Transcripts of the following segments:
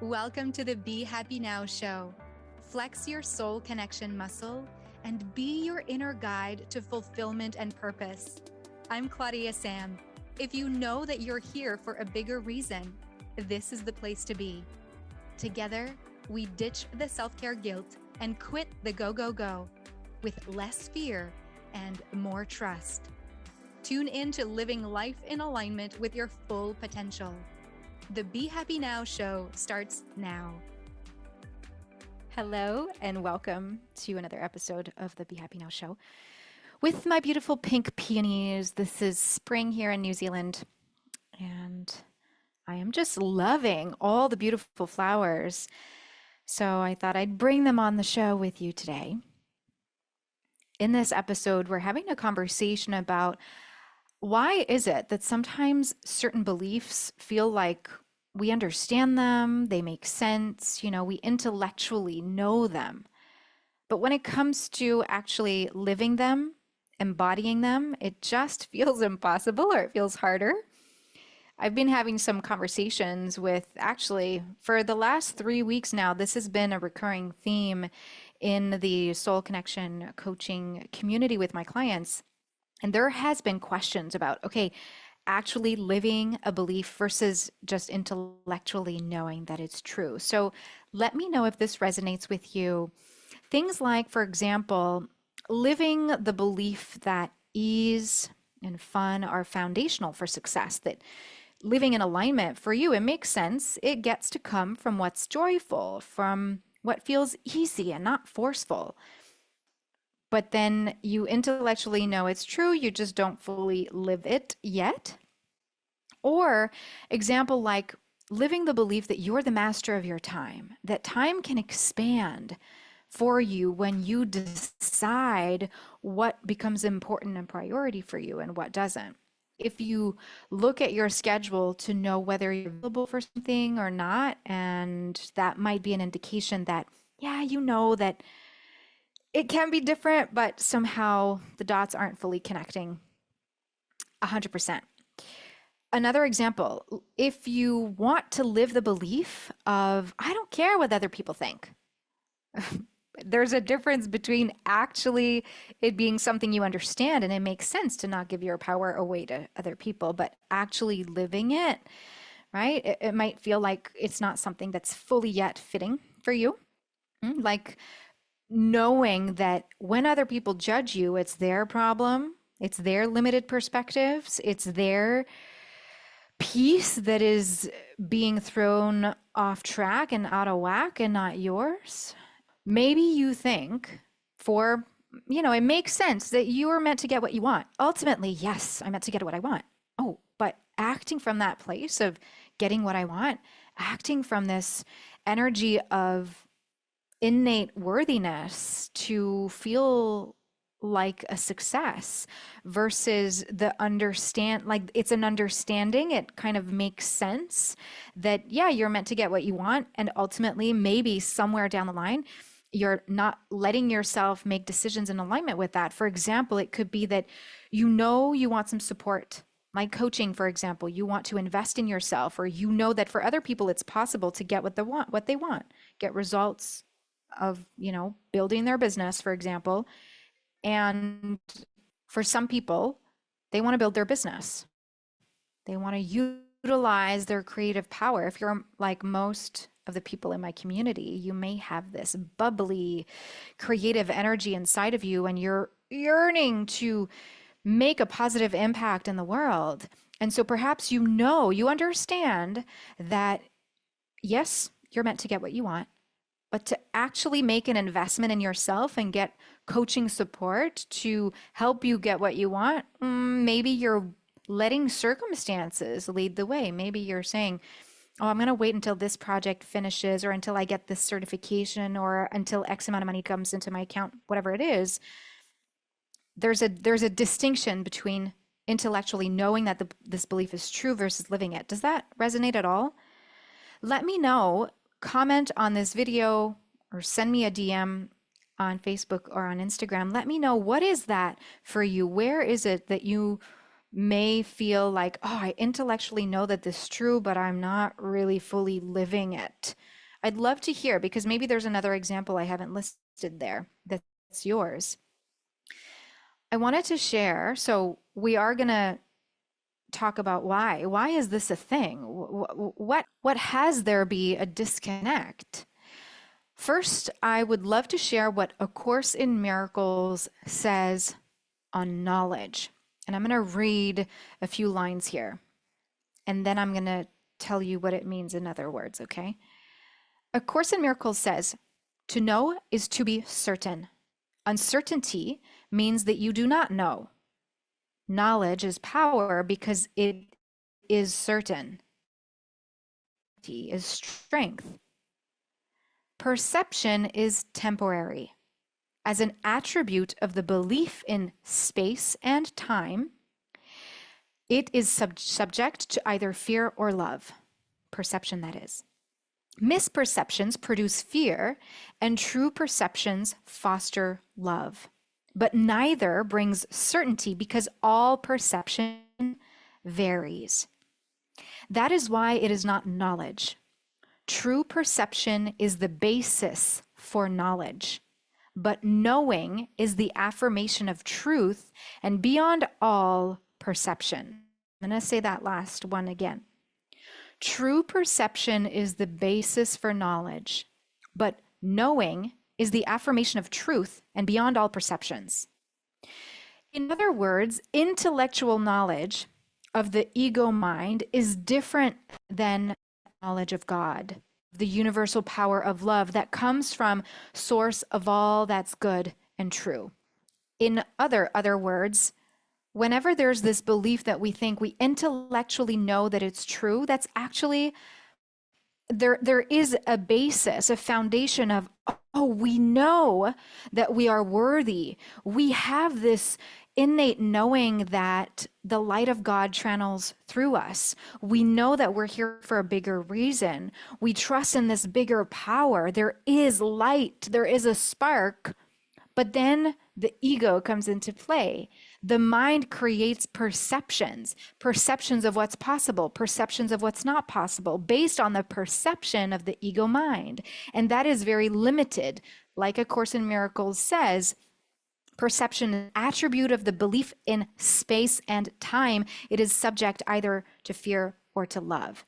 Welcome to the Be Happy Now show. Flex your soul connection muscle and be your inner guide to fulfillment and purpose. I'm Claudia-Sam. If you know that you're here for a bigger reason, this is the place to be. Together, we ditch the self-care guilt and quit the go with less fear and more trust. Tune in to living life in alignment with your full potential. The Be Happy Now show starts now. Hello, and welcome to another episode of the Be Happy Now show. With my beautiful pink peonies, this is spring here in New Zealand, and I am just loving all the beautiful flowers. So I thought I'd bring them on the show with you today. In this episode, we're having a conversation about why is it that sometimes certain beliefs feel like we understand them, they make sense, we intellectually know them. But when it comes to actually living them, embodying them, it just feels impossible, or it feels harder. I've been having some conversations with, actually, for the last 3 weeks now, this has been a recurring theme in the soul connection coaching community with my clients. And there has been questions about, okay, actually living a belief versus just intellectually knowing that it's true. So let me know if this resonates with you. Things like, for example, living the belief that ease and fun are foundational for success, that living in alignment for you, it makes sense. It gets to come from what's joyful, from what feels easy and not forceful. But then you intellectually know it's true, you just don't fully live it yet. Or example like living the belief that you're the master of your time, that time can expand for you when you decide what becomes important and priority for you and what doesn't. If you look at your schedule to know whether you're available for something or not, and that might be an indication that, that it can be different, but somehow the dots aren't fully connecting 100%. Another example, if you want to live the belief of, I don't care what other people think. There's a difference between actually it being something you understand and it makes sense to not give your power away to other people, but actually living it, right? It might feel like it's not something that's fully yet fitting for you. Like knowing that when other people judge you, it's their problem, it's their limited perspectives, it's their piece that is being thrown off track and out of whack and not yours. Maybe you think it makes sense that you are meant to get what you want. Ultimately, yes, I'm meant to get what I want. Oh, but acting from that place of getting what I want, acting from this energy of innate worthiness to feel like a success versus it's an understanding. It kind of makes sense that, you're meant to get what you want. And ultimately, maybe somewhere down the line, you're not letting yourself make decisions in alignment with that. For example, it could be that you want some support, like coaching, for example. You want to invest in yourself, or that for other people, it's possible to get what they want, get results of, building their business, for example. And for some people, they want to build their business. They want to utilize their creative power. If you're like most of the people in my community, you may have this bubbly, creative energy inside of you, and you're yearning to make a positive impact in the world. And so perhaps you understand that, yes, you're meant to get what you want, but to actually make an investment in yourself and get coaching support to help you get what you want, maybe you're letting circumstances lead the way. Maybe you're saying, oh, I'm going to wait until this project finishes, or until I get this certification, or until X amount of money comes into my account, whatever it is. There's a distinction between intellectually knowing that this belief is true versus living it. Does that resonate at all? Let me know. Comment on this video or send me a DM on Facebook or on Instagram. Let me know, what is that for you? Where is it that you may feel like, oh, I intellectually know that this is true, but I'm not really fully living it? I'd love to hear, because maybe there's another example I haven't listed there that's yours. I wanted to share, so we are going to talk about why. Why is this a thing? What has there be a disconnect? First, I would love to share what A Course in Miracles says on knowledge. And I'm going to read a few lines here, and then I'm going to tell you what it means in other words, okay? A Course in Miracles says, to know is to be certain. Uncertainty means that you do not know. Knowledge is power because it is certain. Is strength. Perception is temporary. As an attribute of the belief in space and time, it is subject to either fear or love. Perception, that is. Misperceptions produce fear, and true perceptions foster love. But neither brings certainty because all perception varies. That is why it is not knowledge. True perception is the basis for knowledge, but knowing is the affirmation of truth and beyond all perception. I'm going to say that last one again. True perception is the basis for knowledge, but knowing is the affirmation of truth and beyond all perceptions. In other words, intellectual knowledge of the ego mind is different than knowledge of God, the universal power of love that comes from source of all that's good and true. In other words, whenever there's this belief that we think we intellectually know that it's true, that's actually, there is a basis, a foundation of, oh, we know that we are worthy. We have this innate knowing that the light of God channels through us. We know that we're here for a bigger reason. We trust in this bigger power. There is light, there is a spark, but then the ego comes into play. The mind creates perceptions of what's possible, perceptions of what's not possible, based on the perception of the ego mind. And that is very limited. Like A Course in Miracles says, perception is an attribute of the belief in space and time. It is subject either to fear or to love.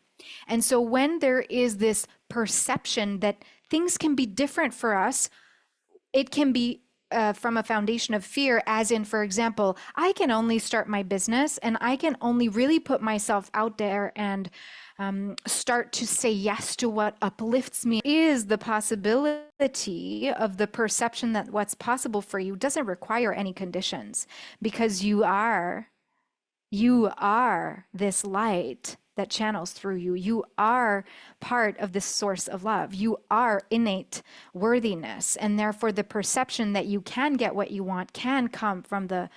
And so when there is this perception that things can be different for us, it can be from a foundation of fear, as in, for example, I can only start my business and I can only really put myself out there and start to say yes to what uplifts me. Is the possibility of the perception that what's possible for you doesn't require any conditions, because you are this light that channels through you. You are part of this source of love. You are innate worthiness. And therefore, the perception that you can get what you want can come from the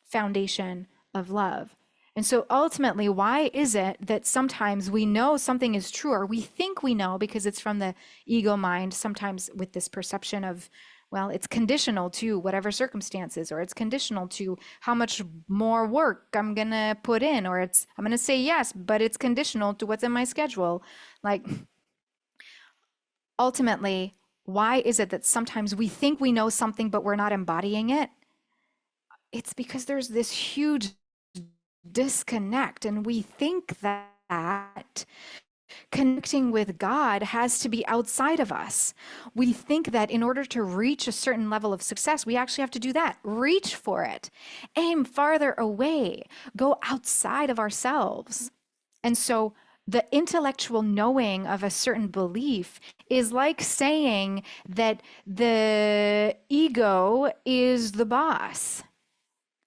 foundation of love. And so ultimately, why is it that sometimes we know something is true, or we think we know because it's from the ego mind, sometimes with this perception of, well, it's conditional to whatever circumstances, or it's conditional to how much more work I'm going to put in, or I'm going to say yes, but it's conditional to what's in my schedule. Like, ultimately, why is it that sometimes we think we know something, but we're not embodying it? It's because there's this huge disconnect, and we think that connecting with God has to be outside of us. We think that in order to reach a certain level of success, we actually have to do that. Reach for it. Aim farther away. Go outside of ourselves. And so the intellectual knowing of a certain belief is like saying that the ego is the boss.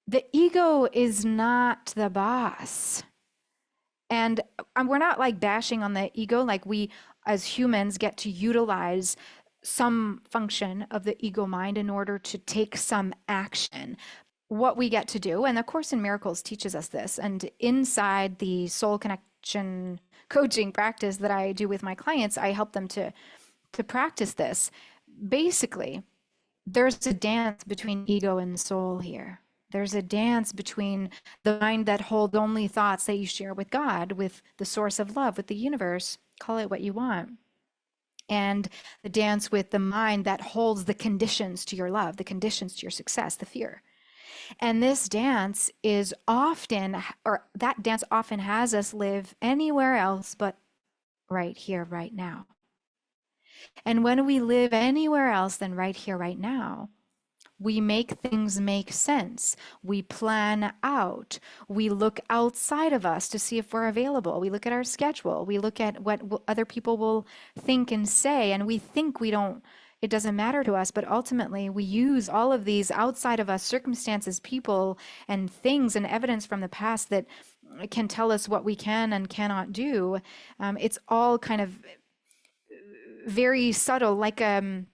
The ego is not the boss. And we're not like bashing on the ego, like we as humans get to utilize some function of the ego mind in order to take some action. What we get to do, and the Course in Miracles teaches us this, and inside the soul connection coaching practice that I do with my clients, I help them to practice this. Basically, there's a dance between ego and soul here. There's a dance between the mind that holds only thoughts that you share with God, with the source of love, with the universe, call it what you want. and the dance with the mind that holds the conditions to your love, the conditions to your success, the fear. And this dance is often, or that dance often has us live anywhere else but right here, right now. And when we live anywhere else than right here, right now, we make things make sense. We plan out. We look outside of us to see if we're available. We look at our schedule. We look at what other people will think and say, and we think it doesn't matter to us, but ultimately we use all of these outside of us circumstances, people, and things and evidence from the past that can tell us what we can and cannot do. It's all kind of very subtle, like a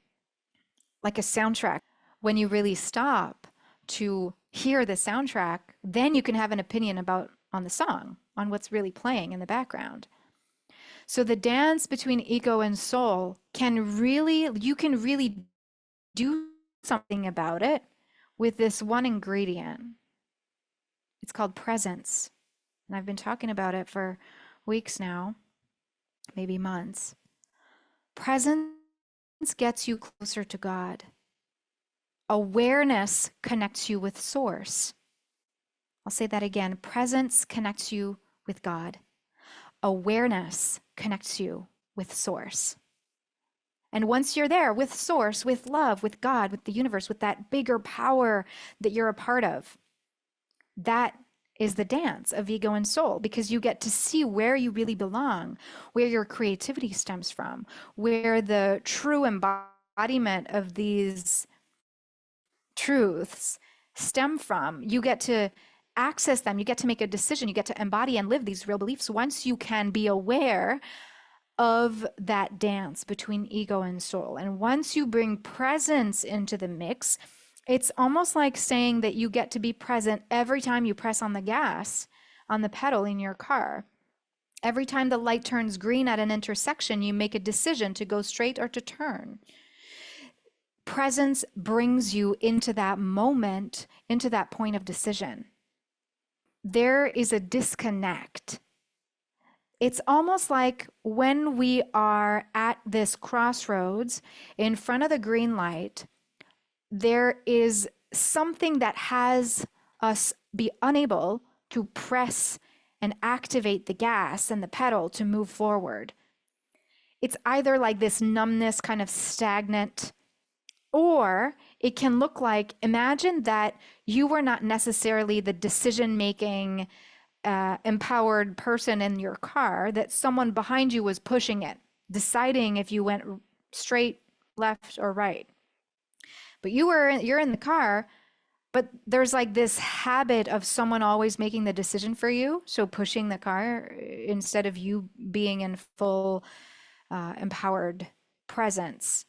soundtrack. When you really stop to hear the soundtrack, then you can have an opinion about on the song, on what's really playing in the background. So the dance between ego and soul you can really do something about it with this one ingredient. It's called presence. And I've been talking about it for weeks now, maybe months. Presence gets you closer to God. Awareness connects you with source. I'll say that again. Presence connects you with God. Awareness connects you with source. And once you're there with source, with love, with God, with the universe, with that bigger power that you're a part of, that is the dance of ego and soul, because you get to see where you really belong, where your creativity stems from, where the true embodiment of these truths stem from. You get to access them. You get to make a decision. You get to embody and live these real beliefs once you can be aware of that dance between ego and soul. And once you bring presence into the mix, it's almost like saying that you get to be present every time you press on the gas, on the pedal in your car. Every time the light turns green at an intersection, you make a decision to go straight or to turn. Presence brings you into that moment, into that point of decision. There is a disconnect. It's almost like when we are at this crossroads in front of the green light, there is something that has us be unable to press and activate the gas and the pedal to move forward. It's either like this numbness, kind of stagnant, or it can look like, imagine that you were not necessarily the decision-making, empowered person in your car, that someone behind you was pushing it, deciding if you went straight, left, or right. But you're in the car, but there's like this habit of someone always making the decision for you, so pushing the car instead of you being in full empowered presence.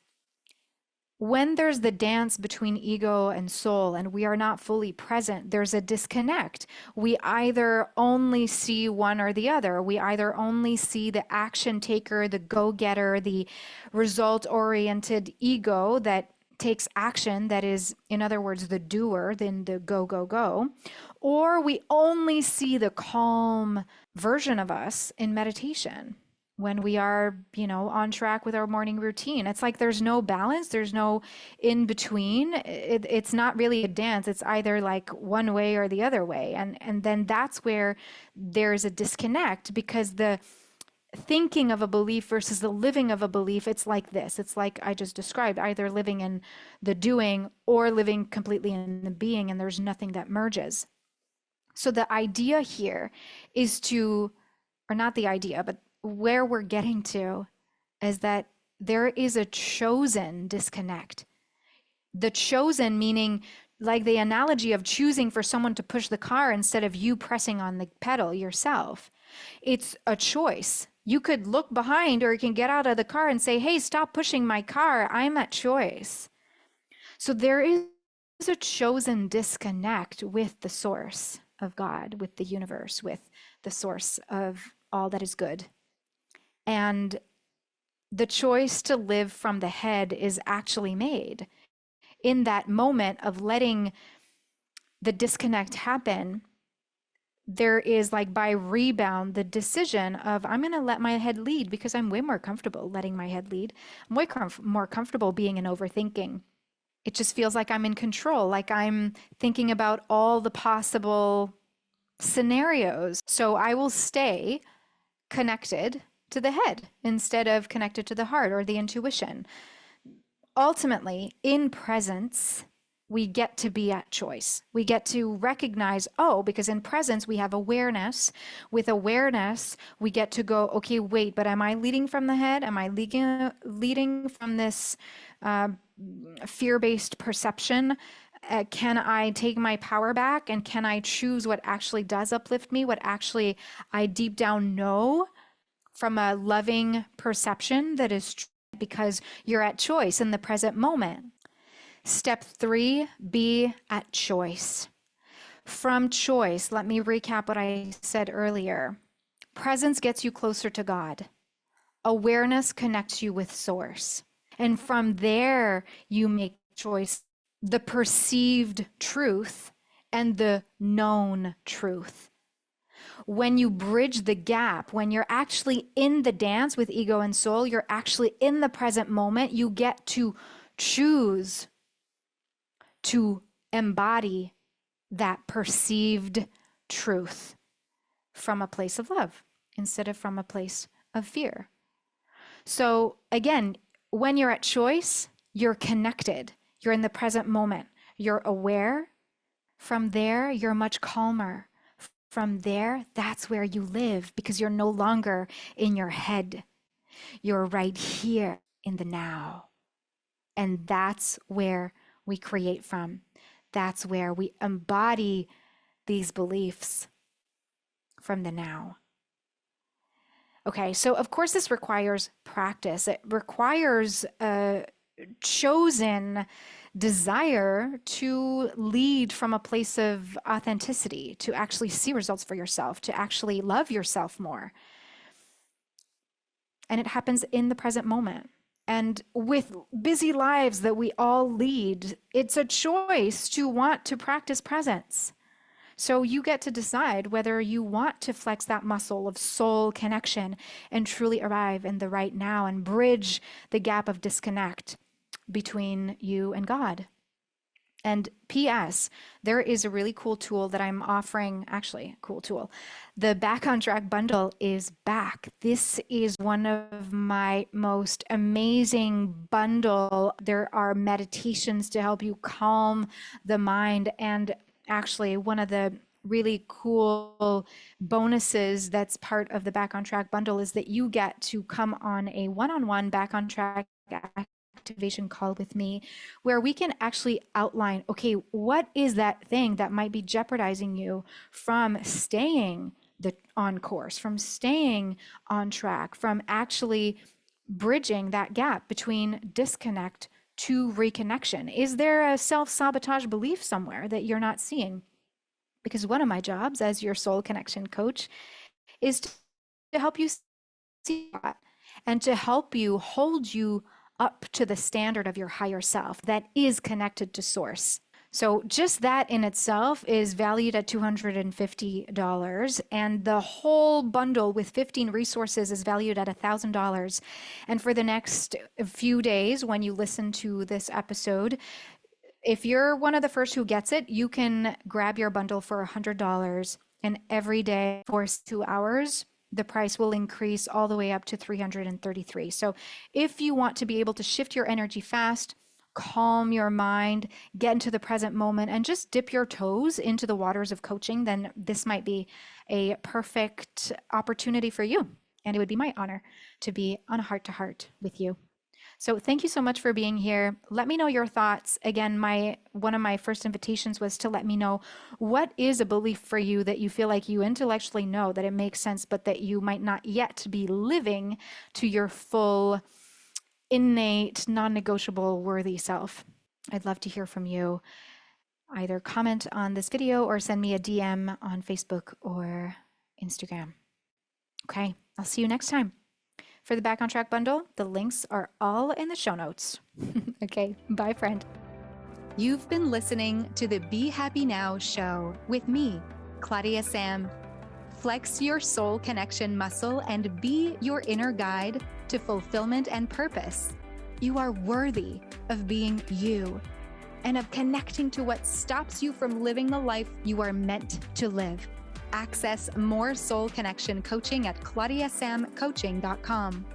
When there's the dance between ego and soul and we are not fully present, there's a disconnect. We either only see one or the other. We either only see the action taker, the go-getter, the result-oriented ego that takes action, that is, in other words, the doer, then the go, go, go. Or we only see the calm version of us in meditation, when we are, on track with our morning routine. It's like there's no balance, there's no in between. It's not really a dance. It's either like one way or the other way. And then that's where there's a disconnect, because the thinking of a belief versus the living of a belief, it's like this. It's like I just described, either living in the doing or living completely in the being, and there's nothing that merges. So the idea here is to, or not the idea, but where we're getting to is that there is a chosen disconnect. The chosen meaning, like the analogy of choosing for someone to push the car instead of you pressing on the pedal yourself. It's a choice. You could look behind, or you can get out of the car and say, hey, stop pushing my car. I'm at choice. So there is a chosen disconnect with the source of God, with the universe, with the source of all that is good. And the choice to live from the head is actually made in that moment of letting the disconnect happen. there is, like, by rebound, the decision of I'm going to let my head lead because I'm way more comfortable letting my head lead. I'm way more comfortable being in overthinking. It just feels like I'm in control, like I'm thinking about all the possible scenarios. So I will stay connected to the head instead of connected to the heart or the intuition. Ultimately, in presence, we get to be at choice. We get to recognize, oh, because in presence we have awareness. With awareness, we get to go, okay, wait, but am I leading from the head? Am I leading from this fear-based perception? Can I take my power back, and can I choose what actually does uplift me, what actually I deep down know from a loving perception that is true, because you're at choice in the present moment. Step 3, be at choice. From choice, let me recap what I said earlier. Presence gets you closer to God. Awareness connects you with source. And from there, you make choice, the perceived truth and the known truth. When you bridge the gap, when you're actually in the dance with ego and soul, you're actually in the present moment, you get to choose to embody that perceived truth from a place of love instead of from a place of fear. So again, when you're at choice, you're connected. You're in the present moment. You're aware. From there, you're much calmer. From there, that's where you live, because you're no longer in your head. You're right here in the now. And that's where we create from. That's where we embody these beliefs from the now. Okay, so of course this requires practice. It requires a chosen desire to lead from a place of authenticity, to actually see results for yourself, to actually love yourself more. And it happens in the present moment. And with busy lives that we all lead, it's a choice to want to practice presence. So you get to decide whether you want to flex that muscle of soul connection and truly arrive in the right now and bridge the gap of disconnect between you and God. And P.S., there is a really cool tool that I'm offering, actually, a cool tool. The Back on Track bundle is back. This is one of my most amazing bundle. There are meditations to help you calm the mind. And actually, one of the really cool bonuses that's part of the Back on Track bundle is that you get to come on a one-on-one Back on Track activation call with me, where we can actually outline, okay, what is that thing that might be jeopardizing you from staying on course, from staying on track, from actually bridging that gap between disconnect to reconnection? Is there a self-sabotage belief somewhere that you're not seeing? Because one of my jobs as your soul connection coach is to help you see that, and to help you hold you up to the standard of your higher self that is connected to source. So just that in itself is valued at $250, and the whole bundle with 15 resources is valued at $1,000. And for the next few days, when you listen to this episode, if you're one of the first who gets it, you can grab your bundle for $100, and every day for 2 hours, the price will increase all the way up to $333. So if you want to be able to shift your energy fast, calm your mind, get into the present moment, and just dip your toes into the waters of coaching, then this might be a perfect opportunity for you. And it would be my honor to be on a heart-to-heart with you. So thank you so much for being here. Let me know your thoughts. Again, one of my first invitations was to let me know, what is a belief for you that you feel like you intellectually know that it makes sense, but that you might not yet be living to your full, innate, non-negotiable, worthy self? I'd love to hear from you. Either comment on this video or send me a DM on Facebook or Instagram. Okay, I'll see you next time. For the Back on Track bundle, the links are all in the show notes. Okay, bye, friend. You've been listening to the Be Happy Now show with me, Claudia-Sam. Flex your soul connection muscle and be your inner guide to fulfillment and purpose. You are worthy of being you and of connecting to what stops you from living the life you are meant to live. Access more soul connection coaching at claudiasamcoaching.com.